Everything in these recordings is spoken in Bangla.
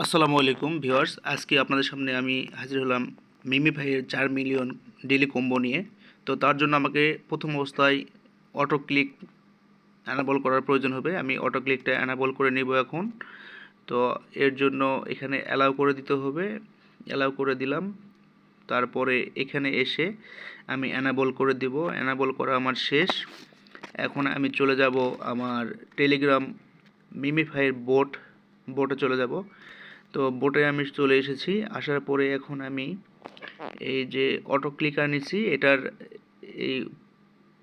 আসসালামু আলাইকুম ভিউয়ার্স, আজকে আপনাদের সামনে আমি হাজির হলাম মিমি ভাইয়ের 4 মিলিয়ন ডেইলি কম্বো নিয়ে। তো তার জন্য আমাকে প্রথম অবস্থায় অটো ক্লিক অ্যানাবল করার প্রয়োজন হবে। আমি অটো ক্লিকটা অ্যানাবল করে নেব এখন। তো এর জন্য এখানে অ্যালাউ করে দিতে হবে। অ্যালাউ করে দিলাম। তারপরে এখানে এসে আমি অ্যানাবল করে দিব। অ্যানাবল করা আমার শেষ। এখন আমি চলে যাব আমার টেলিগ্রাম মিমি ভাইয়ের বোটে চলে যাব। তো বোটে আমি চলে এসেছি। আসার পরে এখন আমি এই যে অটো ক্লিকার নিচ্ছি, এটার এই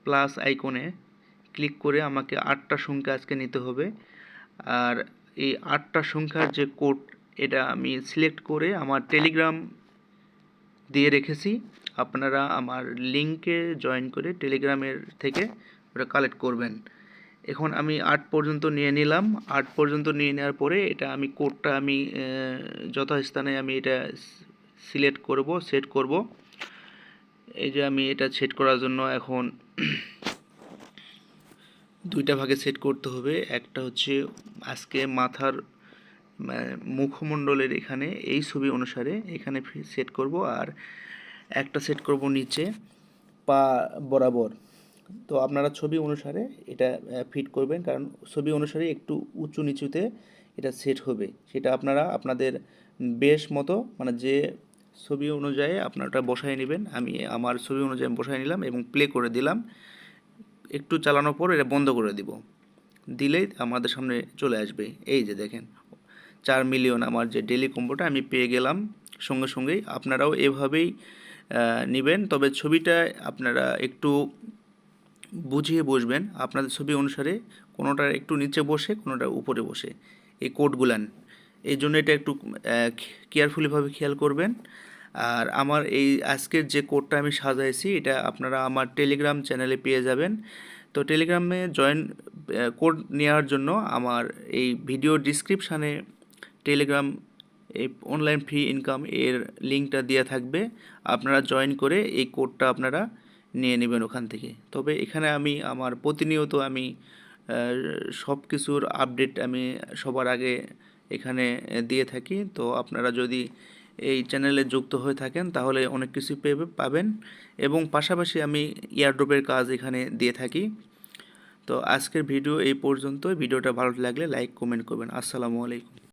প্লাস আইকনে ক্লিক করে আমাকে 8টা সংখ্যা আজকে নিতে হবে। আর এই 8টা সংখ্যার যে কোড, এটা আমি সিলেক্ট করে আমার টেলিগ্রাম দিয়ে রেখেছি। আপনারা আমার লিঙ্কে জয়েন করে টেলিগ্রামের থেকে ওটা কালেক্ট করবেন। এখন আমি 8 পর্যন্ত নিয়ে নিলাম। 8 পর্যন্ত নিয়ে নেওয়ার পরে এটা আমি কোডটা আমি যথাস্থানে আমি এটা সিলেক্ট করব, সেট করব। এই যে আমি এটা সেট করার জন্য এখন দুইটা ভাগে সেট করতে হবে। একটা হচ্ছে আজকে মাথার মুখমণ্ডলের এখানে এই ছবি অনুসারে এখানে সেট করব, আর একটা সেট করব নিচে পা বরাবর। তো আপনারা ছবি অনুসারে এটা ফিট করবেন, কারণ ছবি অনুসারে একটু উঁচু নিচুতে এটা সেট হবে। সেটা আপনারা আপনাদের বেশ মতো, মানে যে ছবি অনুযায়ী আপনারা ওটা বসায় নেবেন। আমি আমার ছবি অনুযায়ী বসায় নিলাম এবং প্লে করে দিলাম। একটু চালানোর পর এটা বন্ধ করে দিব। দিলেই আমাদের সামনে চলে আসবে। এই যে দেখেন, 4 মিলিয়ন আমার যে ডেইলি কম্বোটা আমি পেয়ে গেলাম সঙ্গে সঙ্গেই। আপনারাও এভাবেই নেবেন, তবে ছবিটা আপনারা একটু বুঝিয়ে বসবেন আপনাদের ছবি অনুসারে। কোনোটা একটু নিচে বসে, কোনোটা উপরে বসে এই কোডগুলান। এই জন্য এটা একটু কেয়ারফুলিভাবে খেয়াল করবেন। আর আমার এই আজকের যে কোডটা আমি সাজাইছি, এটা আপনারা আমার টেলিগ্রাম চ্যানেলে পেয়ে যাবেন। তো টেলিগ্রামে জয়েন কোড নেওয়ার জন্য আমার এই ভিডিও ডিসক্রিপশানে টেলিগ্রাম এই অনলাইন ফ্রি ইনকাম এর লিঙ্কটা দেওয়া থাকবে। আপনারা জয়েন করে এই কোডটা আপনারা নিয়ে নেবেন ওখান থেকে। তবে এখানে আমি আমার প্রতিনিয়ত আমি সব কিছুর আপডেট আমি সবার আগে এখানে দিয়ে থাকি। তো আপনারা যদি এই চ্যানেলে যুক্ত হয়ে থাকেন তাহলে অনেক কিছু পাবেন, এবং পাশাপাশি আমি এয়ারড্রপের কাজ এখানে দিয়ে থাকি। তো আজকের ভিডিও এই পর্যন্ত। ভিডিওটা ভালো লাগলে লাইক কমেন্ট করবেন। আসসালামু আলাইকুম।